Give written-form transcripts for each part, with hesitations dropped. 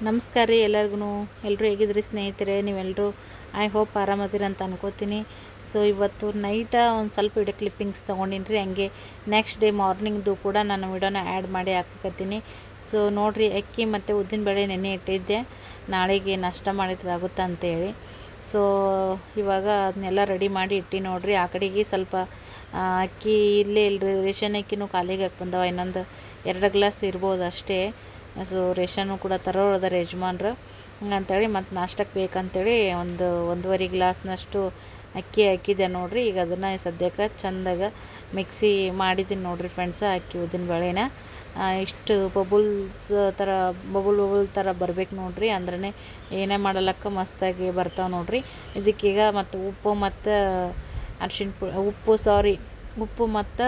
ನಮಸ್ಕಾರ ರೀ ಎಲ್ಲರಿಗೂ. ಎಲ್ಲರೂ ಹೇಗಿದ್ರಿ ಸ್ನೇಹಿತರೆ? ನೀವೆಲ್ಲರೂ ಐ ಹೋಪ್ ಆರಾಮದಿರ ಅಂತ ಅನ್ಕೋತೀನಿ. ಸೊ ಇವತ್ತು ನೈಟ ಒಂದು ಸ್ವಲ್ಪ ವಿಡಿಯೋ ಕ್ಲಿಪ್ಪಿಂಗ್ಸ್ ತೊಗೊಂಡಿನಿ ರೀ. ಹಂಗೆ ನೆಕ್ಸ್ಟ್ ಡೇ ಮಾರ್ನಿಂಗ್ದು ಕೂಡ ನಾನು ವಿಡಿಯೋನ ಆ್ಯಡ್ ಮಾಡಿ ಹಾಕಕತ್ತೀನಿ. ಸೊ ನೋಡಿರಿ, ಅಕ್ಕಿ ಮತ್ತು ಉದ್ದಿನಬೇಳೆ ನೆನೆ ಇಟ್ಟಿದ್ದೆ, ನಾಳೆಗೆ ನಾಷ್ಟ ಮಾಡಿದ್ರೆ ಆಗುತ್ತಾ ಅಂತೇಳಿ. ಸೊ ಇವಾಗ ಅದನ್ನೆಲ್ಲ ರೆಡಿ ಮಾಡಿ ಇಟ್ಟು ನೋಡಿರಿ. ಆ ಕಡೆಗೆ ಸ್ವಲ್ಪ ಅಕ್ಕಿ ಇಲ್ಲೇ ಇಲ್ಲರಿ, ರೇಷನ್ ಅಕ್ಕಿನೂ ಖಾಲಿಗೆ ಹಾಕಿ ಬಂದವ. ಇನ್ನೊಂದು 2 ಗ್ಲಾಸ್ ಇರ್ಬೋದು ಅಷ್ಟೇ. ಸೊ ರೇಷನ್ನು ಕೂಡ ತರೋಳದಾರ ಯಜಮಾನ್ರು. ಹಂಗಂತೇಳಿ ಮತ್ತು ನಾಷ್ಟಕ್ಕೆ ಬೇಕಂತೇಳಿ ಒಂದೂವರೆ ಗ್ಲಾಸ್ನಷ್ಟು ಅಕ್ಕಿ ಹಾಕಿದ್ದೆ ನೋಡಿರಿ. ಈಗ ಅದನ್ನು ಸದ್ಯಕ್ಕೆ ಚೆಂದಾಗ ಮಿಕ್ಸಿ ಮಾಡಿದ್ದೀನಿ ನೋಡಿರಿ ಫ್ರೆಂಡ್ಸ. ಅಕ್ಕಿ ಉದ್ದಿನಬೇಳೆನ ಇಷ್ಟು ಬಬುಲ್ ಥರ ಬರ್ಬೇಕು ನೋಡಿರಿ. ಅಂದ್ರೆ ಏನೇ ಮಾಡಲಕ್ಕ ಮಸ್ತಾಗಿ ಬರ್ತಾವೆ ನೋಡಿರಿ. ಇದಕ್ಕೀಗ ಮತ್ತು ಉಪ್ಪು ಮತ್ತು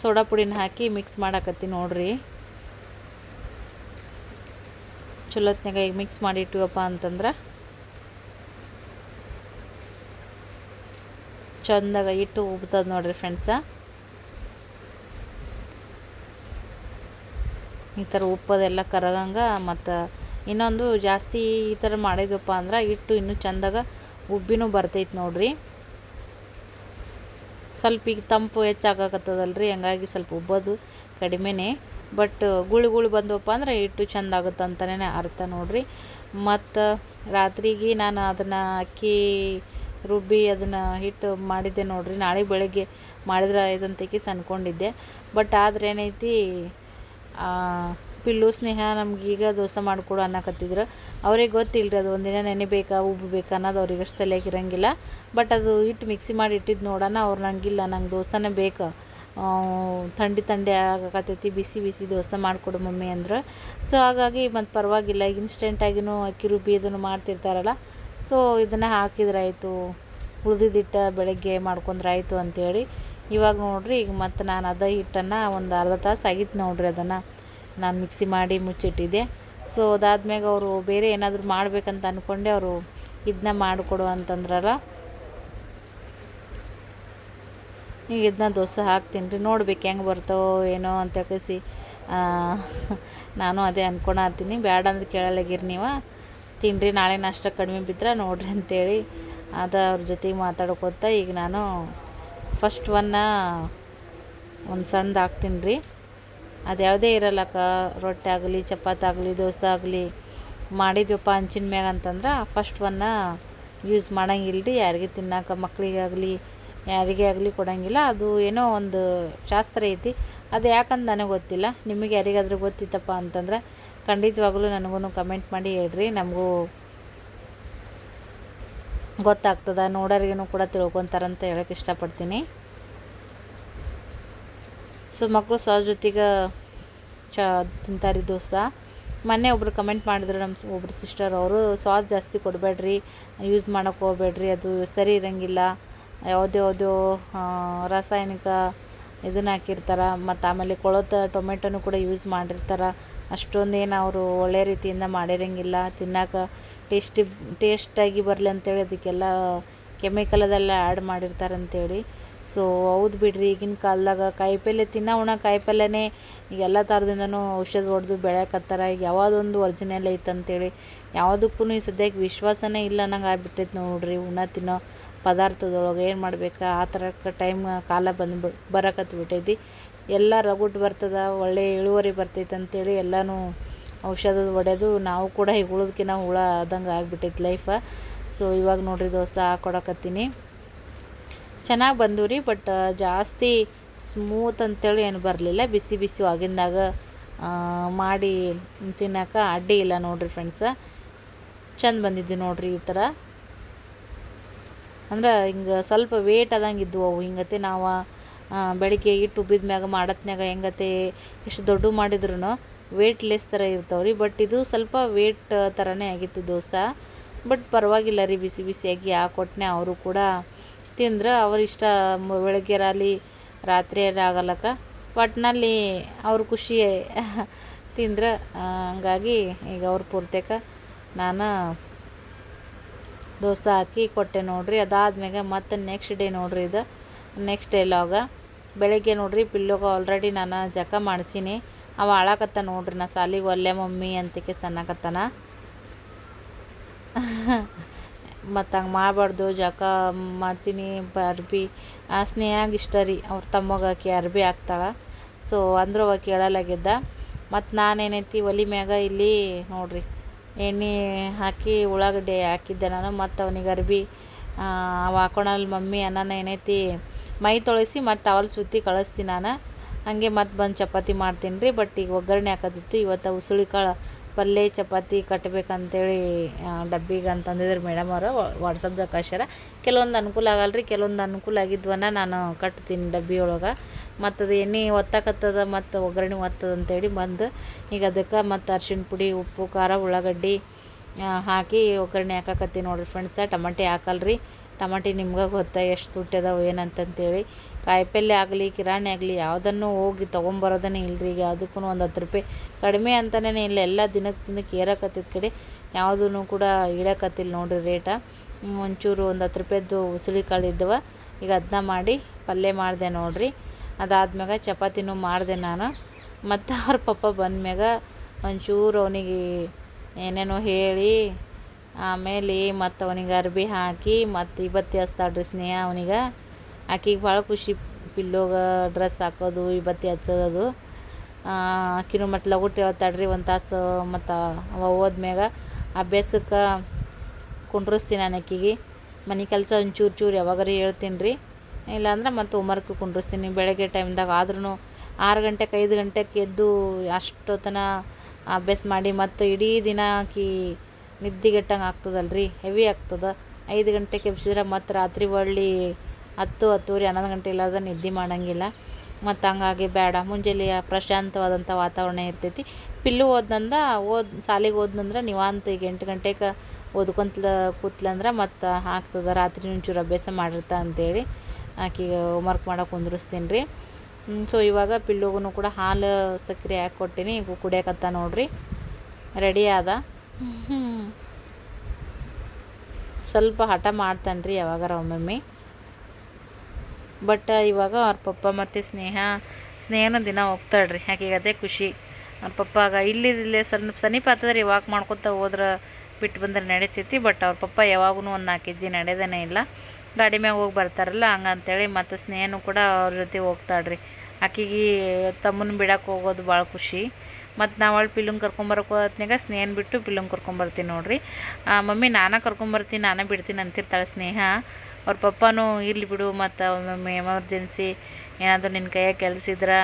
ಸೋಡಾ ಪುಡಿನ ಹಾಕಿ ಮಿಕ್ಸ್ ಮಾಡಾಕತ್ತೀನಿ ನೋಡಿರಿ. ಚಲೋತ್ನಾಗ ಈಗ ಮಿಕ್ಸ್ ಮಾಡಿ ಇಟ್ಟಿವಪ್ಪ ಅಂತಂದ್ರೆ ಚಂದಾಗ ಇಟ್ಟು ಉಬ್ತದ ನೋಡಿರಿ ಫ್ರೆಂಡ್ಸ. ಈ ಥರ ಉಪ್ಪದೆಲ್ಲ ಕರಗಂಗೆ. ಮತ್ತು ಇನ್ನೊಂದು ಜಾಸ್ತಿ ಈ ಥರ ಮಾಡಿದ್ವಪ್ಪ ಅಂದ್ರೆ ಇಟ್ಟು ಇನ್ನೂ ಚಂದಾಗ ಉಬ್ಬಿನೂ ಬರ್ತೈತೆ ನೋಡಿರಿ. ಸ್ವಲ್ಪ ಈಗ ತಂಪು ಹೆಚ್ಚಾಗತ್ತದಲ್ರಿ, ಹಂಗಾಗಿ ಸ್ವಲ್ಪ ಉಬ್ಬೋದು ಕಡಿಮೆನೇ. ಬಟ್ ಗುಳಿ ಬಂದವಪ್ಪ ಅಂದ್ರೆ ಹಿಟ್ಟು ಚೆಂದ ಆಗುತ್ತೆ ಅಂತಲೇ ಅರ್ಥ ನೋಡಿರಿ. ಮತ್ತು ರಾತ್ರಿಗೆ ನಾನು ಅದನ್ನು ಅಕ್ಕಿ ರುಬ್ಬಿ ಅದನ್ನು ಹಿಟ್ಟು ಮಾಡಿದ್ದೆ ನೋಡಿರಿ. ನಾಳೆ ಬೆಳಗ್ಗೆ ಮಾಡಿದ್ರೆ ಇದಂತಕಿ ಅನ್ಕೊಂಡಿದ್ದೆ. ಬಟ್ ಆದ್ರೆ ಏನೈತಿ, ಪಿಲ್ಲು ಸ್ನೇಹ ನಮಗೀಗ ದೋಸೆ ಮಾಡಿಕೊಡು ಅನ್ನಕತ್ತಿದ್ರು. ಅವ್ರಿಗೆ ಗೊತ್ತಿಲ್ಲರಿ ಅದು ಒಂದಿನ ನೆನೆಬೇಕಾ ಉಬ್ಬಬೇಕಾ ಅನ್ನೋದು ಅವ್ರಿಗೆ ಅಷ್ಟು ತಲೆಯಾಗಿ ಇರೋಂಗಿಲ್ಲ. ಬಟ್ ಅದು ಹಿಟ್ಟು ಮಿಕ್ಸಿ ಮಾಡಿ ಇಟ್ಟಿದ್ದು ನೋಡೋಣ. ಅವ್ರು ನಂಗಿಲ್ಲ, ನಂಗೆ ದೋಸೆನೇ ಬೇಕು, ಥಂಡಿ ಆಗಕತ್ತೈತಿ, ಬಿಸಿ ದೋಸೆ ಮಾಡಿಕೊಡು ಮಮ್ಮಿ ಅಂದ್ರೆ. ಸೊ ಹಾಗಾಗಿ ಮತ್ತು ಪರವಾಗಿಲ್ಲ, ಈಗ ಇನ್ಸ್ಟೆಂಟಾಗಿನೂ ಅಕ್ಕಿ ರುಬ್ಬಿ ಇದನ್ನು ಮಾಡ್ತಿರ್ತಾರಲ್ಲ. ಸೊ ಇದನ್ನು ಹಾಕಿದ್ರಾಯ್ತು, ಉಳಿದಿದ್ದಿಟ್ಟು ಬೆಳಗ್ಗೆ ಮಾಡ್ಕೊಂಡ್ರಾಯ್ತು ಅಂಥೇಳಿ. ಇವಾಗ ನೋಡಿರಿ, ಈಗ ಮತ್ತು ನಾನು ಅದ ಹಿಟ್ಟನ್ನು ಒಂದು ಅರ್ಧ ತಾಸು ಆಗಿತ್ತು ನೋಡಿರಿ. ಅದನ್ನು ನಾನು ಮಿಕ್ಸಿ ಮಾಡಿ ಮುಚ್ಚಿಟ್ಟಿದ್ದೆ. ಸೊ ಅದಾದ್ಮೇಲೆ ಅವರು ಬೇರೆ ಏನಾದರೂ ಮಾಡ್ಬೇಕಂತ ಅಂದ್ಕೊಂಡೆ. ಅವರು ಇದನ್ನ ಮಾಡಿಕೊಡು ಅಂತಂದ್ರಲ್ಲ. ಈಗ ಇದನ್ನ ದೋಸೆ ಹಾಕ್ತೀನಿ ರೀ, ನೋಡ್ಬೇಕು ಹೆಂಗೆ ಬರ್ತಾವೋ ಏನೋ ಅಂತ ಕಸಿ. ನಾನು ಅದೇ ಅಂದ್ಕೊಳತ್ತೀನಿ. ಬ್ಯಾಡ ಅಂದ್ರೆ ಕೇಳಲಾಗಿರಿ ನೀವು, ತಿನ್ನಿರಿ, ನಾಳೆ ನಾಷ್ಟ ಕಡಿಮೆ ಬಿದ್ದರೆ ನೋಡ್ರಿ ಅಂತೇಳಿ ಅವ್ರ ಜೊತೆಗೆ ಮಾತಾಡ್ಕೊತ ಈಗ ನಾನು ಫಸ್ಟ್ ಒಂದು ಸಣ್ಣದು ಹಾಕ್ತೀನಿ ರೀ. ಅದು ಯಾವುದೇ ಇರಲ್ಲಕ್ಕ, ರೊಟ್ಟಿ ಆಗಲಿ ಚಪಾತಿ ಆಗಲಿ ದೋಸೆ ಆಗಲಿ ಮಾಡಿದ್ವಪ್ಪ ಹಂಚಿನ ಮ್ಯಾಗ ಅಂತಂದ್ರೆ ಫಸ್ಟ್ ಯೂಸ್ ಮಾಡಂಗಿಲ್ಲ ರೀ. ಯಾರಿಗೆ ತಿನ್ನೋಕೆ, ಮಕ್ಕಳಿಗಾಗಲಿ ಯಾರಿಗೇ ಆಗಲಿ ಕೊಡೋಂಗಿಲ್ಲ. ಅದು ಏನೋ ಒಂದು ಶಾಸ್ತ್ರ ಐತಿ, ಅದು ಯಾಕಂತ ನನಗೆ ಗೊತ್ತಿಲ್ಲ. ನಿಮಗೆ ಯಾರಿಗಾದ್ರೂ ಗೊತ್ತಿತ್ತಪ್ಪ ಅಂತಂದ್ರೆ ಖಂಡಿತವಾಗ್ಲೂ ನನಗೂ ಕಮೆಂಟ್ ಮಾಡಿ ಹೇಳ್ರಿ, ನಮಗೂ ಗೊತ್ತಾಗ್ತದ, ನೋಡೋರಿಗೂ ಕೂಡ ತಿಳ್ಕೊತಾರಂತ ಹೇಳೋಕ್ಕೆ ಇಷ್ಟಪಡ್ತೀನಿ. ಸೊ ಮಕ್ಕಳು ಸಾಸ್ ಜೊತೆಗೆ ತಿಂತಾರೆ ದೋಸೆ. ಮೊನ್ನೆ ಒಬ್ರು ಕಮೆಂಟ್ ಮಾಡಿದ್ರು, ನಮ್ಮ ಒಬ್ರು ಸಿಸ್ಟರ್, ಅವರು ಸಾಸ್ ಜಾಸ್ತಿ ಕೊಡಬೇಡ್ರಿ, ಯೂಸ್ ಮಾಡೋಕ್ಕೆ ಹೋಗ್ಬೇಡ್ರಿ, ಅದು ಸರಿ ಇರೋಂಗಿಲ್ಲ, ಯಾವುದ್ಯಾವುದೋ ರಾಸಾಯನಿಕ ಇದನ್ನು ಹಾಕಿರ್ತಾರೆ. ಮತ್ತು ಆಮೇಲೆ ಕೊಳತ ಟೊಮೆಟೊನೂ ಕೂಡ ಯೂಸ್ ಮಾಡಿರ್ತಾರೆ. ಅಷ್ಟೊಂದೇನು ಅವರು ಒಳ್ಳೆ ರೀತಿಯಿಂದ ಮಾಡಿರೋಂಗಿಲ್ಲ, ತಿನ್ನೋಕೆ ಟೇಸ್ಟಾಗಿ ಬರಲಿ ಅಂತೇಳಿ ಅದಕ್ಕೆಲ್ಲ ಕೆಮಿಕಲ್ ಅದೆಲ್ಲ ಆ್ಯಡ್ ಮಾಡಿರ್ತಾರೆ ಅಂತೇಳಿ. ಸೊ ಹೌದು ಬಿಡ್ರಿ, ಈಗಿನ ಕಾಲದಾಗ ಕಾಯಿಪಲ್ಯ ಉಣ ಕಾಯಿಪಲ್ಯನೇ ಈಗ ಎಲ್ಲ ಥರದಿಂದನೂ ಔಷಧ ಹೊಡೆದು ಬೆಳೆಯಕತ್ತಾರ. ಈಗ ಯಾವುದೊಂದು ಒರಿಜಿನಲ್ ಐತಂತೇಳಿ ಯಾವುದಕ್ಕೂ ಈ ಸದ್ಯಕ್ಕೆ ವಿಶ್ವಾಸನೇ ಇಲ್ಲ ಅನ್ನಂಗೆ ಆಗ್ಬಿಟ್ಟೈತೆ ನೋಡ್ರಿ. ತಿನ್ನೋ ಪದಾರ್ಥದೊಳಗೆ ಏನು ಮಾಡ್ಬೇಕು ಆ ಥರಕ್ಕೆ ಕಾಲ ಬರಕತ್ಬಿಟ್ಟೈತಿ. ಎಲ್ಲ ರಗುಡ್ ಬರ್ತದ, ಒಳ್ಳೆ ಇಳುವರಿ ಬರ್ತೈತೆ ಅಂತೇಳಿ ಎಲ್ಲನೂ ಔಷಧದ ಹೊಡೆದು ನಾವು ಕೂಡ ಈಗ ಉಳಿದಕ್ಕಿಂತ ಹುಳ ಆದಂಗೆ ಆಗ್ಬಿಟ್ಟೈತಿ ಲೈಫ. ಸೊ ಇವಾಗ ನೋಡ್ರಿ ದೋಸೆ ಹಾಕ್ಕೊಡಕತ್ತೀನಿ. ಚೆನ್ನಾಗಿ ಬಂದವು ರೀ, ಬಟ್ ಜಾಸ್ತಿ ಸ್ಮೂತ್ ಅಂತೇಳಿ ಏನು ಬರಲಿಲ್ಲ. ಬಿಸಿ ಆಗಿಂದಾಗ ಮಾಡಿ ತಿನ್ನೋಕೆ ಅಡ್ಡಿ ಇಲ್ಲ ನೋಡಿರಿ ಫ್ರೆಂಡ್ಸ. ಚೆಂದ ಬಂದಿದ್ದು ನೋಡಿರಿ. ಈ ಥರ ಅಂದ್ರೆ ಹಿಂಗೆ ಸ್ವಲ್ಪ ವೇಟ್ ಆದಂಗೆ ಇದ್ವು ಅವು. ಹಿಂಗತೆ ನಾವು ಬೆಳಿಗ್ಗೆ ಇಟ್ಟು ಉಬ್ಬಿದ ಮ್ಯಾಗ ಮಾಡತ್ನಾಗ ಹೆಂಗತೆ ಎಷ್ಟು ದೊಡ್ಡ ಮಾಡಿದ್ರು ವೇಟ್ಲೆಸ್ ಥರ ಇರ್ತಾವೆ ರೀ. ಬಟ್ ಇದು ಸ್ವಲ್ಪ ವೇಟ್ ಥರನೇ ಆಗಿತ್ತು ದೋಸೆ. ಬಟ್ ಪರವಾಗಿಲ್ಲ ರೀ, ಬಿಸಿಯಾಗಿ ಹಾಕೊಟ್ನೆ. ಅವರು ಕೂಡ ತಿಂದ್ರೆ ಅವರಿಷ್ಟ. ಬೆಳಗ್ಗೆ ರಾಲಿ ರಾತ್ರಿ ಆಗಲ್ಲಕ್ಕ, ಒಟ್ಟಿನಲ್ಲಿ ಅವ್ರ ಖುಷಿ ತಿಂದ್ರೆ. ಹಂಗಾಗಿ ಈಗ ಅವ್ರ ಪೂರ್ತಕ ನಾನು ದೋಸೆ ಹಾಕಿ ಕೊಟ್ಟೆ ನೋಡಿರಿ. ಅದಾದ್ಮೇಲೆ ಮತ್ತು ನೆಕ್ಸ್ಟ್ ಡೇ ನೋಡಿರಿ, ಇದು ನೆಕ್ಸ್ಟ್ ಡೇ ಲಾಗ ಬೆಳಗ್ಗೆ ನೋಡಿರಿ. ಪಿಲ್ಲೋಗೆ ಆಲ್ರೆಡಿ ನಾನು ಜಕ ಮಾಡಿಸೀನಿ. ಅವ ಅಳಾಕತ್ತ ನೋಡ್ರಿ, ನಾ ಸಾಲಿಗೆ ಒಲ್ಲೆ ಮಮ್ಮಿ ಅಂತಕ್ಕೆ ಸನ್ನಕತ್ತಾನ. ಮತ್ತು ಹಂಗೆ ಮಾಡಬಾರ್ದು, ಜಳಕ ಮಾಡ್ತೀನಿ ಅರ್ಬಿ ಸ್ನೇಹಾಗ ಇಷ್ಟ ರೀ ಅವ್ರ ತಮ್ಮಗ ಆಕಿ ಅರ್ಬಿ ಹಾಕ್ತಾಳೆ. ಸೊ ಅಂದರೂ ಅವ ಕೇಳಲಾಗಿದ್ದ. ಮತ್ತು ನಾನೇನೈತಿ ಒಲೆ ಮ್ಯಾಗ ಇಲ್ಲಿ ನೋಡ್ರಿ ಎಣ್ಣೆ ಹಾಕಿ ಉಳ್ಳಾಗಡ್ಡೆ ಹಾಕಿದ್ದೆ ನಾನು. ಮತ್ತು ಅವನಿಗೆ ಅರ್ಬಿ ಅವ ಹಾಕೊಳಲ್ಲ ಮಮ್ಮಿ ಅನ್ನನ ಏನೈತಿ ಮೈ ತೊಳಸಿ ಮತ್ತು ಟವಲ್ ಸುತ್ತಿ ಕಳಿಸ್ತೀನಿ ನಾನು. ಹಾಗೆ ಮತ್ತು ಬಂದು ಚಪಾತಿ ಮಾಡ್ತೀನಿ ರೀ. ಬಟ್ ಈಗ ಒಗ್ಗರಣೆ ಹಾಕೋದಿತ್ತು. ಇವತ್ತು ಉಸುಳಿ ಕಾಳು ಪಲ್ಯ ಚಪಾತಿ ಕಟ್ಟಬೇಕಂತೇಳಿ ಡಬ್ಬಿಗೆ ಅಂತಂದಿದ್ರು ಮೇಡಮ್ ಅವರು ವಾಟ್ಸಪ್ದಾಗ ಕಳ್ಸ್ಯಾರ. ಕೆಲವೊಂದು ಅನುಕೂಲ ಆಗಲ್ಲ ರೀ, ಕೆಲವೊಂದು ಅನುಕೂಲ ಆಗಿದ್ವನ್ನ ನಾನು ಕಟ್ತೀನಿ ಡಬ್ಬಿ ಒಳಗೆ. ಮತ್ತು ಅದು ಎಣ್ಣೆ ಒತ್ತಾಕತ್ತದ ಮತ್ತು ಒಗ್ಗರಣೆ ಒತ್ತದ ಅಂತೇಳಿ ಬಂದು ಈಗ ಅದಕ್ಕೆ ಮತ್ತು ಅರ್ಶಿಣ ಪುಡಿ, ಉಪ್ಪು, ಖಾರ, ಉಳ್ಳಾಗಡ್ಡಿ ಹಾಕಿ ಒಗ್ಗರಣೆ ಹಾಕಾಕತ್ತೀನಿ ನೋಡಿರಿ ಫ್ರೆಂಡ್ಸ. ಟಮಾಟಿ ಹಾಕಲ್ರಿ, ಟಮಾಟಿ ನಿಮ್ಗೆ ಗೊತ್ತಾ ಎಷ್ಟು ತುಟ್ಟಿದಾವೆ ಏನಂತಂತೇಳಿ. ಕಾಯಿಪಲ್ಯ ಆಗಲಿ ಕಿರಾಣಿ ಆಗಲಿ ಯಾವುದನ್ನು ಹೋಗಿ ತೊಗೊಂಬರೋದನ್ನೇ ಇಲ್ಲರಿ. ಈಗ ಅದಕ್ಕೂ ಒಂದು 10 ರೂಪಾಯಿ ಕಡಿಮೆ ಅಂತಲೇ ಇಲ್ಲ, ಎಲ್ಲ ದಿನಕ್ಕೆ ಏರಕತ್ತಿದ ಕಡೆ ಯಾವುದೂ ಕೂಡ ಇಳಕತ್ತಿಲ್ಲ ನೋಡಿರಿ ರೇಟ. ಒಂಚೂರು ಒಂದು 10 ರೂಪಾಯಿದ್ದು ಉಸುಳಿ ಕಾಳು ಇದ್ದವ, ಈಗ ಅದನ್ನ ಮಾಡಿ ಪಲ್ಯ ಮಾಡಿದೆ ನೋಡಿರಿ. ಅದಾದ್ಮ್ಯಾಗ ಚಪಾತಿನೂ ಮಾಡಿದೆ ನಾನು. ಮತ್ತು ಅವ್ರ ಪಪ್ಪ ಬಂದ್ಮ್ಯಾಗ ಒಂಚೂರು ಅವನಿಗೆ ಏನೇನೋ ಹೇಳಿ ಆಮೇಲೆ ಮತ್ತು ಅವನಿಗೆ ಅರ್ಬಿ ಹಾಕಿ ಮತ್ತು ಇವತ್ತಿ ಹಚ್ತಾಳ್ರಿ ಸ್ನೇಹ ಅವನಿಗೆ. ಆಕಿಗೆ ಭಾಳ ಖುಷಿ ಪಿಲ್ಲೋಗ ಡ್ರೆಸ್ ಹಾಕೋದು, ಇವತ್ತಿ ಹಚ್ಚೋದು. ಆಕಿನೂ ಮತ್ತು ಲಗುಟ್ ಹೇಳ್ತಾಳ್ರಿ 1 ತಾಸು. ಮತ್ತು ಅವ ಹೋದ್ಮ್ಯಾಗ ಅಭ್ಯಾಸಕ್ಕೆ ಕುಂಡ್ರಿಸ್ತೀನಿ ನಾನು ಆಕಿಗೆ. ಮನೆ ಕೆಲಸ ಒಂಚೂರು ಯಾವಾಗಾರು ಹೇಳ್ತೀನಿ ರೀ, ಇಲ್ಲಾಂದ್ರೆ ಮತ್ತು ಹೋಮ್ವರ್ಕ್ ಕುಂಡ್ರಿಸ್ತೀನಿ ಬೆಳಗ್ಗೆ ಟೈಮ್ದಾಗ. ಆದ್ರೂ 6 ಗಂಟೆಗೆ 5 ಗಂಟೆಗೆ ಎದ್ದು ಅಷ್ಟೊತ್ತನ ಅಭ್ಯಾಸ ಮಾಡಿ ಮತ್ತು ಇಡೀ ದಿನ ಆಕಿ ನಿದ್ದೆಗೆಟ್ಟಂಗೆ ಆಗ್ತದಲ್ರಿ, ಹೆವಿ ಆಗ್ತದೆ. 5 ಗಂಟೆಗೆ ಎಬ್ಸಿದ್ರೆ ಮತ್ತು ರಾತ್ರಿ ಒಳ್ಳಿ 10, 10:30, 11 ಗಂಟೆ ಇಲ್ಲಾರ್ದ ನಿದ್ದೆ ಮಾಡೋಂಗಿಲ್ಲ. ಮತ್ತು ಹಂಗಾಗಿ ಬೇಡ, ಮುಂಜಾನೆ ಪ್ರಶಾಂತವಾದಂಥ ವಾತಾವರಣ ಇರ್ತೈತಿ. ಪಿಲ್ಲು ಸಾಲಿಗೆ ಹೋದ್ನಂದ್ರೆ ನಿವಾಂತ ಈಗ 8 ಗಂಟೆಗೆ ಕೂತ್ಲಂದ್ರೆ ಮತ್ತು ಆಗ್ತದೆ. ರಾತ್ರಿ ಒಂಚೂರು ಅಭ್ಯಾಸ ಮಾಡಿರ್ತಾ ಅಂತೇಳಿ ಆಕಿಗೆ ಹೋಮ್ವರ್ಕ್ ಮಾಡೋಕೆ ಕುಂದ್ರಿಸ್ತೀನಿ ರೀ. ಸೊ ಇವಾಗ ಪಿಲ್ಲುಗೂ ಕೂಡ ಹಾಲು ಸಕ್ಕರೆ ಹಾಕಿ ಕೊಟ್ಟೀನಿ. ಈಗ ಕುಡಿಯಕತ್ತ ನೋಡ್ರಿ, ರೆಡಿ ಆದ. ಸ್ವಲ್ಪ ಹಠ ಮಾಡ್ತಾನೆ ರೀ ಯಾವಾಗಾರ ಒಮ್ಮೊಮ್ಮೆ. ಬಟ್ ಇವಾಗ ಅವ್ರ ಪಪ್ಪ ಮತ್ತು ಸ್ನೇಹನೂ ದಿನ ಹೋಗ್ತಾಳ್ರಿ, ಆಕೆಗೆ ಅದೇ ಖುಷಿ. ಅವ್ರ ಪಪ್ಪಾಗ ಇಲ್ಲೇ ಸ್ವಲ್ಪ ಸಮೀಪ ಆಗ್ತದೆ ರೀ, ವಾಕ್ ಮಾಡ್ಕೊತ ಹೋದ್ರೆ ಬಿಟ್ಟು ಬಂದ್ರೆ ನಡೀತೈತಿ. ಬಟ್ ಅವ್ರ ಪಪ್ಪ ಯಾವಾಗೂ ಒಂದು 4 ಹೆಜ್ಜೆ ನಡೆಯೋದೇ ಇಲ್ಲ, ಗಾಡಿ ಮ್ಯಾಗ ಹೋಗಿ ಬರ್ತಾರಲ್ಲ ಹಂಗಂತೇಳಿ. ಮತ್ತು ಸ್ನೇಹನೂ ಕೂಡ ಅವ್ರ ಜೊತೆ ಹೋಗ್ತಾಳ್ರಿ. ಆಕೆಗೆ ತಮ್ಮನ ಬಿಡಕ್ಕೆ ಹೋಗೋದು ಭಾಳ ಖುಷಿ. ಮತ್ತು ನಾವು ಪಿಲ್ಲುಂಗೆ ಕರ್ಕೊಂಬರಕ್ಕೆ ಹೋದ್ನಾಗ ಸ್ನೇಹನ ಬಿಟ್ಟು ಪಿಲ್ಲುಂಗೆ ಕರ್ಕೊಂಬರ್ತೀನಿ ನೋಡಿರಿ. ಮಮ್ಮಿ ನಾನೇ ಕರ್ಕೊಂಬರ್ತೀನಿ, ನಾನೇ ಬಿಡ್ತೀನಿ ಅಂತಿರ್ತಾಳೆ ಸ್ನೇಹ. ಅವ್ರ ಪಪ್ಪನೂ ಇರಲಿ ಬಿಡು, ಮತ್ತು ಒಮ್ಮೊಮ್ಮೆ ಎಮರ್ಜೆನ್ಸಿ ಏನಾದರೂ ನಿನ್ನ ಕೈಯಾಗ ಕೆಲಸ ಇದ್ರೆ,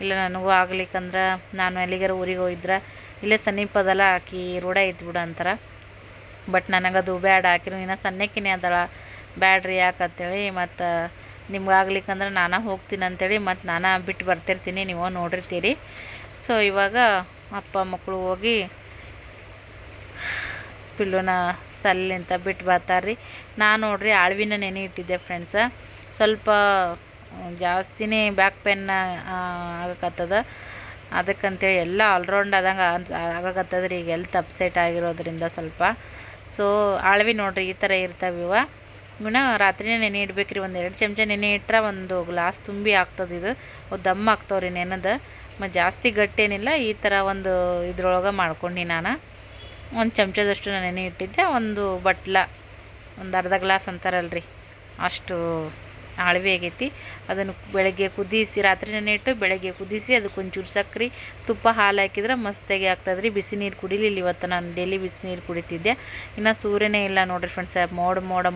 ಇಲ್ಲ ನನಗೂ ಆಗ್ಲಿಕ್ಕಂದ್ರೆ ನಾನು ಎಲ್ಲಿಗಾರ ಊರಿಗೆ ಹೋಗಿದ್ರೆ ಇಲ್ಲೇ ಸಮೀಪ ಅದಲ್ಲ ಆಕಿ ರೂಢ ಇದ್ಬಿಡು ಅಂತಾರೆ. ಬಟ್ ನನಗದು ಬೇಡ, ಆಕಿನೂ ಇನ್ನೂ ಸಣ್ಣಕ್ಕಿನೇ ಅದಳ, ಬ್ಯಾಡ್ರಿ ಯಾಕಂತೇಳಿ. ಮತ್ತು ನಿಮ್ಗೆ ಆಗ್ಲಿಕ್ಕಂದ್ರೆ ನಾನು ಹೋಗ್ತೀನಿ ಅಂತೇಳಿ ಮತ್ತು ನಾನು ಬಿಟ್ಟು ಬರ್ತಿರ್ತೀನಿ, ನೀವು ನೋಡಿರ್ತೀರಿ. ಸೊ ಇವಾಗ ಅಪ್ಪ ಮಕ್ಕಳು ಹೋಗಿ ಪಿಲ್ಲುನ ಸಲ್ಲಿಂತ ಬಿಟ್ಟು ಬರ್ತಾರ್ರಿ. ನಾನು ನೋಡ್ರಿ ಆಳ್ವಿನ ನೆನೆ ಇಟ್ಟಿದ್ದೆ ಫ್ರೆಂಡ್ಸ. ಸ್ವಲ್ಪ ಜಾಸ್ತಿನೇ ಬ್ಯಾಕ್ ಪೇನ್ ಆಗಕತ್ತದ, ಅದಕ್ಕಂತೇಳಿ ಎಲ್ಲ ಆಲ್ರೌಂಡ್ ಆದಂಗೆ ಆಗಕತ್ತದ್ರಿ. ಈಗ ಎಲ್ತ್ ಅಪ್ಸೆಟ್ ಆಗಿರೋದ್ರಿಂದ ಸ್ವಲ್ಪ. ಸೊ ಆಳ್ವಿ ನೋಡ್ರಿ ಈ ಥರ ಇರ್ತಾವಿವ. ಇವನ್ನ ರಾತ್ರಿನೇ ನೆನೆ ಇಡ್ಬೇಕ್ರಿ. 1-2 ಚಮಚ ನೆನೆ ಇಟ್ರೆ 1 ಗ್ಲಾಸ್ ತುಂಬಿ ಆಗ್ತದೆ. ಇದು ದಮ್ಮ ಆಗ್ತಾವ್ರಿ ನೆನೆದ. ಮತ್ತು ಜಾಸ್ತಿ ಗಟ್ಟೇನಿಲ್ಲ, ಈ ಥರ ಒಂದು ಇದ್ರೊಳಗೆ ಮಾಡ್ಕೊಂಡು ನಾನು 1 ಚಮಚದಷ್ಟು ನಾನು ನೆನೆ ಇಟ್ಟಿದ್ದೆ. ಒಂದು ಬಟ್ಲ, ಒಂದು ಅರ್ಧ ಗ್ಲಾಸ್ ಅಂತಾರಲ್ರಿ ಅಷ್ಟು ಆಳ್ವಿ ಆಗೈತಿ. ಅದನ್ನು ಬೆಳಗ್ಗೆ ಕುದಿಸಿ, ರಾತ್ರಿ ನೆನೆ ಇಟ್ಟು ಬೆಳಗ್ಗೆ ಕುದಿಸಿ ಅದಕ್ಕೆ ಒಂಚೂರು ಸಕ್ರೆ, ತುಪ್ಪ, ಹಾಲು ಹಾಕಿದ್ರೆ ಮಸ್ತಾಗಿ ಆಗ್ತದ್ರಿ. ಬಿಸಿ ನೀರು ಕುಡಿಲಿಲ್ಲ ಇವತ್ತು ನಾನು, ಡೈಲಿ ಬಿಸಿ ನೀರು ಕುಡಿತಿದ್ದೆ. ಇನ್ನು ಸೂರ್ಯನೇ ಇಲ್ಲ ನೋಡಿರಿ ಫ್ರೆಂಡ್ಸ್.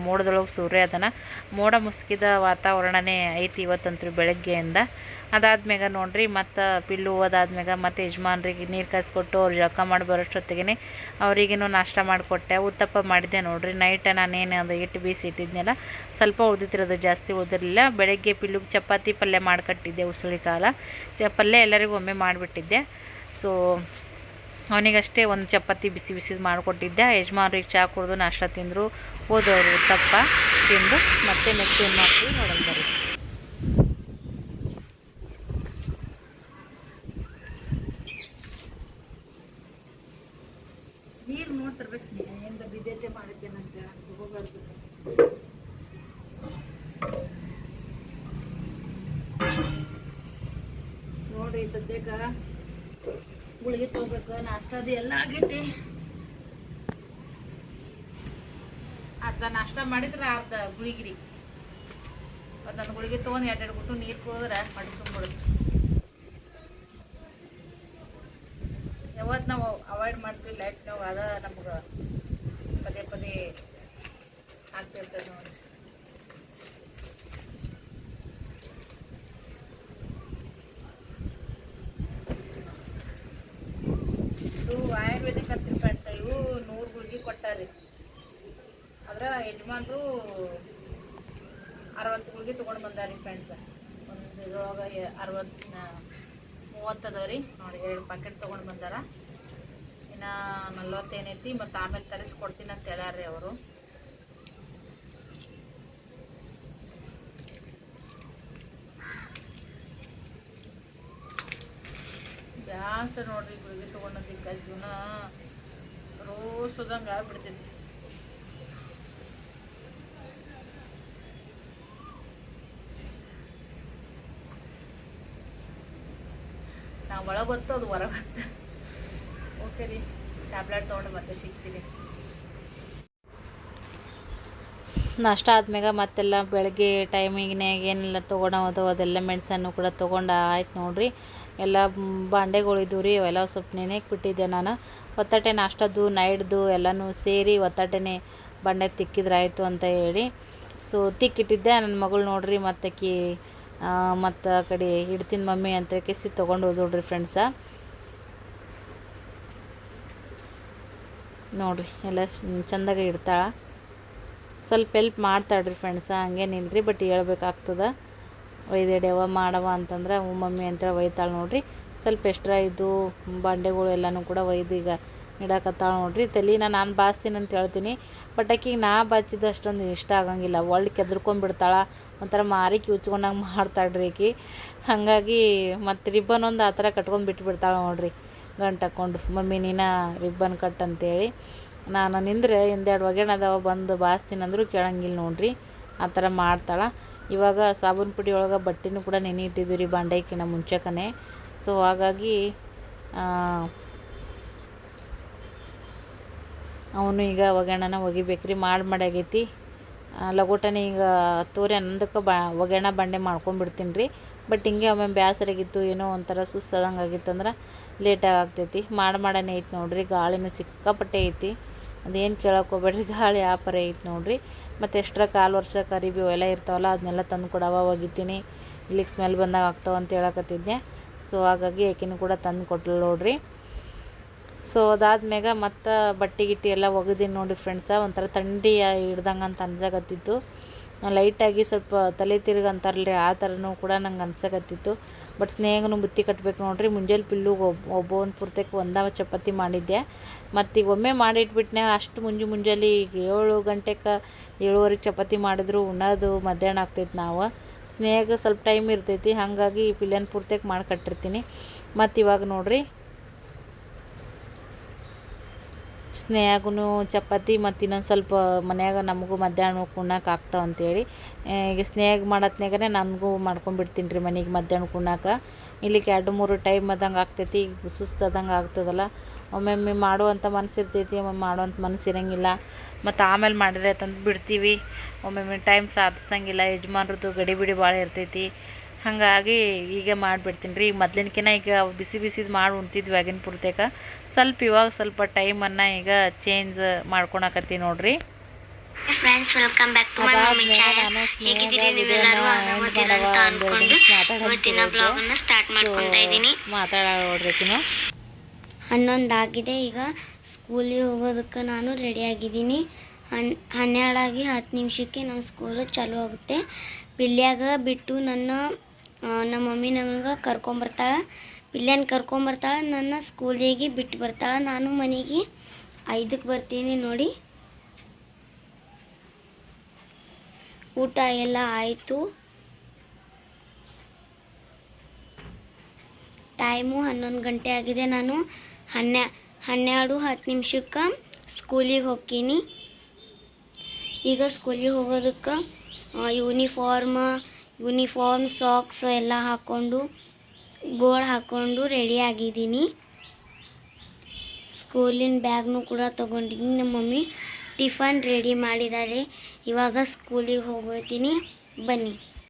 ಮೋಡದೊಳಗೆ ಸೂರ್ಯ ಅದನ್ನು, ಮೋಡ ಮುಸುಕಿದ ವಾತಾವರಣನೇ ಐತಿ ಇವತ್ತಂತೂ ಬೆಳಗ್ಗೆಯಿಂದ. ಅದಾದ್ಮ್ಯಾಗ ನೋಡ್ರಿ ಮತ್ತು ಪಿಲ್ಲು ಹೋದಾದ್ಮ್ಯಾಗ ಮತ್ತು ಯಜಮಾನ್ರಿಗೆ ನೀರು ಕಾಯಿಸ್ಕೊಟ್ಟು ಅವ್ರು ಜಳಕ ಮಾಡಿ ಬರೋಷ್ಟೊತ್ತಿಗೆ ಅವರಿಗೇನು ನಾಷ್ಟ ಮಾಡಿಕೊಟ್ಟೆ. ಉತ್ತಪ್ಪ ಮಾಡಿದ್ದೆ ನೋಡ್ರಿ. ನೈಟ್ ನಾನೇನು ಅದು ಹಿಟ್ಟು ಬೀಸಿ ಇಟ್ಟಿದ್ನೆಲ್ಲ ಸ್ವಲ್ಪ ಉಳಿದಿರೋದು, ಜಾಸ್ತಿ ಉಳಿದಿರಲಿಲ್ಲ. ಬೆಳಗ್ಗೆ ಪಿಲ್ಲುಗೆ ಚಪಾತಿ ಪಲ್ಯ ಮಾಡಿಕಟ್ಟಿದ್ದೆ, ಉಸುಳಿ ಕಾಳು ಪಲ್ಯ ಎಲ್ಲರಿಗೂ ಒಮ್ಮೆ ಮಾಡಿಬಿಟ್ಟಿದ್ದೆ. ಸೊ ಅವನಿಗಷ್ಟೇ 1 ಚಪಾತಿ ಬಿಸಿ ಬಿಸಿದು ಮಾಡಿಕೊಟ್ಟಿದ್ದೆ. ಯಜಮಾನ್ರಿಗೆ ಚಹಾ ಕುಡಿದು ನಾಷ್ಟ ತಿಂದರು, ಹೋದವರು ಉತ್ತಪ್ಪ ತಿಂದು. ಮತ್ತೆ ನೆಕ್ಸ್ಟ್ ಏನು ಮಾಡ್ತೀವಿ ನೋಡೋಣ ಬರ್ರಿ. ನೀರು ನೋಡ್ತಿರ್ಬೇಕು ಸ್ನೇಹ, ಎಂದ ಬಿದ್ದತೆ ಮಾಡಿದ್ದೇನಂತ ಹೋಗ್ಬಾರ್ದು. ನೋಡ್ರಿ ಸದ್ಯಕ್ಕೆ ಗುಳಿಗೆ ತೊಗೋಬೇಕು. ನಾಷ್ಟ ಅದು ಎಲ್ಲ ಆಗೈತಿ. ಅರ್ಧ ನಾಷ್ಟ ಮಾಡಿದ್ರೆ ಅರ್ಧ ಗುಳಿಗಿರಿ. ಒಂದೊಂದು ಗುಳಿಗೆ ತೊಗೊಂಡು ಎರಡು ಗುಟ್ಟು ನೀರು ಕುಡಿದ್ರೆ ಮಡಿ ತುಂಬಿಡುತ್ತೆ. ಯಾವತ್ತು ನಾವು ಅವಾಯ್ಡ್ ಮಾಡ್ತೀವಿ ಲೈಫ್ನಾಗ ಅದ ನಮ್ಗೆ ಪದೇ ಪದೇ ಆಗ್ತಿರ್ತದೆ ನೋಡಿ. ಇದು ಆಯುರ್ವೇದಿಕ್ ಅಂತ ಫ್ರೆಂಡ್ಸ್. ಇವು 100 ಗುಳಿಗೆ ಕೊಟ್ಟಾರಿ. ಆದ್ರೆ ಯಜಮಾನ್ರು 60 ಗುಳಿಗೆ ತೊಗೊಂಡು ಬಂದಾರಿ ಫ್ರೆಂಡ್ಸ್. ಒಂದು ಇದ್ರೊಳಗೆ 30 ಅದಾವ್ರಿ ನೋಡಿ. 2 ಪ್ಯಾಕೆಟ್ ತೊಗೊಂಡು ಬಂದಾರ. ಇನ್ನು 40 ಏನೈತಿ. ಮತ್ತು ಆಮೇಲೆ ತರಿಸ್ಕೊಡ್ತೀನಿ ಅಂತ ಹೇಳ್ಯಾರ್ರಿ ಅವರು. ಬ್ಯಾಸ ನೋಡ್ರಿ ಗುಳಿಗೆ ತೊಗೊಂಡೋದಿಕ್ಕ ಜೀವನ ರೋಸೋದಂಗೆ ಆಗ್ಬಿಡ್ತೈತಿ. ನಾವು ಒಳಗೆ ಗೊತ್ತು ಅದು ಹೊರಗೆ ಗೊತ್ತು. ಓಕೆ ರೀ, ಟ್ಯಾಬ್ಲೆಟ್ ತೊಗೊಂಡು ಮತ್ತೆ ಸಿಗ್ತೀವಿ. ನಾಷ್ಟ ಆದ್ಮ್ಯಾಗ ಮತ್ತೆಲ್ಲ ಬೆಳಗ್ಗೆ ಟೈಮಿಗ್ನಾಗ ಏನೆಲ್ಲ ತೊಗೊಳೋದು ಅದೆಲ್ಲ ಮೆಡಿಸನ್ನು ಕೂಡ ತೊಗೊಂಡು ಆಯ್ತು ನೋಡ್ರಿ. ಎಲ್ಲ ಬಾಂಡೆಗಳಿದ್ವು ರೀ, ಅವೆಲ್ಲ ಸ್ವಲ್ಪ ನೆನೆಗೆ ಬಿಟ್ಟಿದ್ದೆ ನಾನು. ಒತ್ತಟೆ ನಾಷ್ಟದ್ದು ನೈಟ್ದು ಎಲ್ಲನೂ ಸೇರಿ ಒತ್ತಟೆನೇ ಬಾಂಡೆಗೆ ತಿಕ್ಕಿದ್ರಾಯ್ತು ಅಂತ ಹೇಳಿ ಸೊ ತಿಕ್ಕಿಟ್ಟಿದ್ದೆ. ನನ್ನ ಮಗಳು ನೋಡ್ರಿ ಮತ್ತಕಿ ಮತ್ತು ಆ ಕಡೆ ಇಡ್ತೀನಿ ಮಮ್ಮಿ ಅಂತ ಕಿಸಿ ತೊಗೊಂಡು ಹೋದ್ರಿ ಫ್ರೆಂಡ್ಸ. ನೋಡ್ರಿ ಎಲ್ಲ ಚಂದಾಗ ಇಡ್ತಾಳ. ಸ್ವಲ್ಪ ಹೆಲ್ಪ್ ಮಾಡ್ತಾಳ್ರಿ ಫ್ರೆಂಡ್ಸ, ಹಂಗೇನಿಲ್ರಿ. ಬಟ್ ಹೇಳ್ಬೇಕಾಗ್ತದೆ ಒಯ್ದೆಡ್ಯವ ಮಾಡವ ಅಂತಂದ್ರೆ ಹ್ಞೂ ಮಮ್ಮಿ ಅಂತ ಒಯ್ತಾಳೆ ನೋಡ್ರಿ. ಸ್ವಲ್ಪ ಎಕ್ಸ್ಟ್ರಾ ಇದು ಬಾಂಡೆಗಳು ಎಲ್ಲನೂ ಕೂಡ ಒಯ್ದು ಈಗ ಇಡಕತ್ತಾಳ ನೋಡ್ರಿ. ತಲೆನ ನಾನು ಬಾಚ್ತೀನಿ ಅಂತ ಹೇಳ್ತೀನಿ. ಬಟ್ ಆಕಿಗೆ ನಾ ಬಾಚಿದ್ದು ಅಷ್ಟೊಂದು ಇಷ್ಟ ಆಗಂಗಿಲ್ಲ. ಒಳ್ಳೆ ಕೆದ್ರಕೊಂಡ್ಬಿಡ್ತಾಳೆ. ಒಂಥರ ಮಾರಿ ಕಿವುಚ್ಕೊಂಡಂಗೆ ಮಾಡ್ತಾಳ್ರಿ ಆಕಿ. ಹಾಗಾಗಿ ಮತ್ತು ರಿಬ್ಬನ್ ಒಂದು ಆ ಥರ ಕಟ್ಕೊಂಡು ಬಿಟ್ಬಿಡ್ತಾಳೆ ನೋಡ್ರಿ ಗಂಟು ಹಾಕ್ಕೊಂಡು. ಮಮ್ಮಿ ನೀನು ರಿಬ್ಬನ್ ಕಟ್ ಅಂತೇಳಿ. ನಾನು ನಿಂದ್ರೆ ಒಂದೆರಡು ಒಗೆಣದವ ಬಂದು ಬಾಚ್ತೀನಿ ಅಂದರೂ ಕೇಳಂಗಿಲ್ಲ ನೋಡ್ರಿ. ಆ ಥರ ಮಾಡ್ತಾಳೆ. ಇವಾಗ ಸಾಬೂನು ಪುಡಿ ಒಳಗೆ ಬಟ್ಟೆನೂ ಕೂಡ ನೆನೆ ಇಟ್ಟಿದ್ದೀವಿ ರೀ ಬಾಂಡೆಕಿನ ಮುಂಚೆಕನೆ. ಸೊ ಹಾಗಾಗಿ ಅವನು ಈಗ ಒಗ್ಯಾಣನ ಒಗಿಬೇಕ್ರಿ. ಮಾಡಾಗೈತಿ ಲಗೋಟನೆ. ಈಗ ತೋರಿ ಅನ್ನೋದಕ್ಕೆ ಒಗ್ಯಾಣ ಬಾಂಡೆ ಮಾಡ್ಕೊಂಡ್ಬಿಡ್ತೀನಿ ರೀ. ಬಟ್ ಹಿಂಗೆ ಒಮ್ಮೆ ಬೇಸರಾಗಿತ್ತು, ಏನೋ ಒಂಥರ ಸುಸ್ತಾದಂಗೆ ಆಗಿತ್ತಂದ್ರೆ ಲೇಟಾಗಿ ಆಗ್ತೈತಿ. ಮಾಡನೇ ಐತಿ ನೋಡ್ರಿ. ಗಾಳಿನೂ ಸಿಕ್ಕಾಪಟ್ಟೆ ಐತಿ. ಅದೇನು ಕೇಳಕ್ಕೆ ಹೋಗ್ಬೇಡ್ರಿ, ಗಾಳಿ ಆ ಪರ ಐತಿ ನೋಡ್ರಿ. ಮತ್ತು ಎಕ್ಸ್ಟ್ರಾ 1/4 ವರ್ಷ ಕರಿಬೇವು ಎಲ್ಲ ಇರ್ತಾವಲ್ಲ ಅದನ್ನೆಲ್ಲ ತಂದು ಕೊಡವ ಒಗಿತೀನಿ. ಇಲ್ಲಿಗೆ ಸ್ಮೆಲ್ ಬಂದಾಗ ಆಗ್ತಾವ ಅಂತ ಹೇಳಕತ್ತಿದ್ದೆ. ಸೊ ಹಾಗಾಗಿ ಆಕಿನೂ ಕೂಡ ತಂದು ಕೊಟ್ಟಳು ನೋಡ್ರಿ. ಸೊ ಅದಾದ್ಮ್ಯಾಗ ಮತ್ತು ಬಟ್ಟೆ ಗಿಟ್ಟಿ ಎಲ್ಲ ಒಗೆದೀನಿ ನೋಡಿರಿ ಫ್ರೆಂಡ್ಸ. ಒಂಥರ ಥಂಡಿ ಹಿಡ್ದಂಗೆ ಅಂತ ಅನ್ಸಕತ್ತಿತ್ತು. ಲೈಟಾಗಿ ಸ್ವಲ್ಪ ತಲೆ ತಿರುಗಿ ಅಂತಾರಲ್ರಿ ಆ ಥರನೂ ಕೂಡ ನಂಗೆ ಅನ್ಸಕತ್ತಿತ್ತು. ಬಟ್ ಸ್ನೇಹಗೂ ಬುತ್ತಿ ಕಟ್ಟಬೇಕು ನೋಡ್ರಿ. ಮುಂಜಾನೆ ಪಿಲ್ಲುಗೆ ಒಬ್ಬೊಂದು ಪೂರ್ತಕ್ಕೆ ಒಂದ ಚಪಾತಿ ಮಾಡಿದ್ದೆ. ಮತ್ತು ಈಗ ಒಮ್ಮೆ ಮಾಡಿಟ್ಬಿಟ್ನೆ ಅಷ್ಟು ಮುಂಜಾನೆ ಈಗ 7 ಗಂಟೆಗೆ 7:30 ಚಪಾತಿ ಮಾಡಿದ್ರು ಉಣ್ಣೋದು ಮಧ್ಯಾಹ್ನ ಆಗ್ತೈತಿ. ನಾವು ಸ್ನೇಹಗೆ ಸ್ವಲ್ಪ ಟೈಮ್ ಇರ್ತೈತಿ, ಹಾಗಾಗಿ ಪಿಲ್ಲನ್ ಪೂರ್ತಕ್ಕೆ ಮಾಡಿ ಕಟ್ಟಿರ್ತೀನಿ. ಮತ್ತು ಇವಾಗ ನೋಡ್ರಿ ಸ್ನೇಹಗೂ ಚಪಾತಿ ಮತ್ತು ಇನ್ನೊಂದು ಸ್ವಲ್ಪ ಮನ್ಯಾಗ ನಮಗೂ ಮಧ್ಯಾಹ್ನ ಉಣ್ಣಕ್ಕೆ ಆಗ್ತಾವ ಅಂತೇಳಿ ಈಗ ಸ್ನೇಹಗೆ ಮಾಡತ್ನಾಗನೇ ನನಗೂ ಮಾಡ್ಕೊಂಡ್ಬಿಡ್ತೀನಿ ರೀ ಮನೆಗೆ ಮಧ್ಯಾಹ್ನ ಉಣ್ಣಕ್ಕೆ. ಇಲ್ಲಿಗೆ 2-3 ಟೈಮ್ ಆದಂಗೆ ಆಗ್ತೈತಿ. ಈಗ ಸುಸ್ತಾದಂಗೆ ಆಗ್ತದಲ್ಲ. ಒಮ್ಮೊಮ್ಮೆ ಮಾಡುವಂಥ ಮನಸ್ಸು ಇರ್ತೈತಿ, ಒಮ್ಮೊಮ್ಮೆ ಮಾಡುವಂಥ ಮನಸ್ಸು ಇರೋಂಗಿಲ್ಲ. ಮತ್ತು ಆಮೇಲೆ ಮಾಡಿದ್ರೆ ತಂದು ಬಿಡ್ತೀವಿ. ಒಮ್ಮೊಮ್ಮೆ ಟೈಮ್ ಸಾಧಿಸಂಗಿಲ್ಲ. ಯಜಮಾನ್ರದ್ದು ಗಡಿಬಿಡಿ ಭಾಳ ಇರ್ತೈತಿ. ಹಾಗಾಗಿ ಈಗ ಮಾಡಿಬಿಡ್ತೀನಿ ರೀ. ಈಗ ಮೊದ್ಲಿನಕಿನ್ನ ಈಗ ಬಿಸಿದು ಮಾಡಿ ಉಣ್ತಿದ್ವಿ ಆಗಿನ ಪೂರ್ತೇಕ. ಇವಾಗ ಸ್ವಲ್ಪ ಟೈಮನ್ನು ಈಗ ಚೇಂಜ್ ಮಾಡ್ಕೊಳಕತ್ತೀನಿ ನೋಡ್ರಿ. Friends, welcome back to my mummy channel. ಹೇಗಿದ್ದೀರಿ ನೀವೆಲ್ಲರೂ? ಆರಾಮದಿರ ಅಂತ ಅನ್ಕೊಂಡು ಇವತ್ತಿನ ಬ್ಲಾಗ್ ಅನ್ನ ಸ್ಟಾರ್ಟ್ ಮಾಡ್ಕೊಂತಾ ಇದ್ದೀನಿ. ಮಾತಾಡೋಡ್ರಿಕಿನು 11 ಆಗಿದೆ. ಈಗ ಸ್ಕೂಲಿಗೆ ಹೋಗೋದಕ್ಕೆ ನಾನು ರೆಡಿ ಆಗಿದ್ದೀನಿ. 12 ಆಗಿ 10 ನಿಮಿಷಕ್ಕೆ ನಮ್ಮ ಸ್ಕೂಲು ಚಾಲು ಆಗುತ್ತೆ. ಪಿಲ್ಯಾಗ ಬಿಟ್ಟು ನಮ್ಮ ಮಮ್ಮಿ ನಮ್ಗೆ ಕರ್ಕೊಂಬರ್ತಾಳೆ. ಪಿಲ್ಯನ ಕರ್ಕೊಂಬರ್ತಾಳೆ, ನನ್ನ ಸ್ಕೂಲಿಗೆ ಬಿಟ್ಟು ಬರ್ತಾಳೆ. ನಾನು ಮನೆಗೆ 5ಕ್ಕೆ ಬರ್ತೀನಿ ನೋಡಿ. ಊಟ ಎಲ್ಲ ಆಯಿತು. ಟೈಮು 11 ಗಂಟೆ ಆಗಿದೆ. ನಾನು 12:10 ನಿಮಿಷಕ್ಕೆ ಸ್ಕೂಲಿಗೆ ಹೋಗ್ತೀನಿ. ಈಗ ಸ್ಕೂಲಿಗೆ ಹೋಗೋದಕ್ಕೆ ಯೂನಿಫಾರ್ಮ್ ಸಾಕ್ಸ್ ಎಲ್ಲ ಹಾಕ್ಕೊಂಡು ಗೋಳ್ ಹಾಕ್ಕೊಂಡು ರೆಡಿ ಆಗಿದ್ದೀನಿ. ಸ್ಕೂಲಿನ ಬ್ಯಾಗ್ನು ಕೂಡ ತೊಗೊಂಡಿದ್ದೀನಿ. ನಮ್ಮ ಮಮ್ಮಿ ಟಿಫನ್ ರೆಡಿ ಮಾಡಿದ್ದಾರೆ. ಇವಾಗ ಸ್ಕೂಲಿಗೆ ಹೋಗ್ತೀನಿ ಬನ್ನಿ.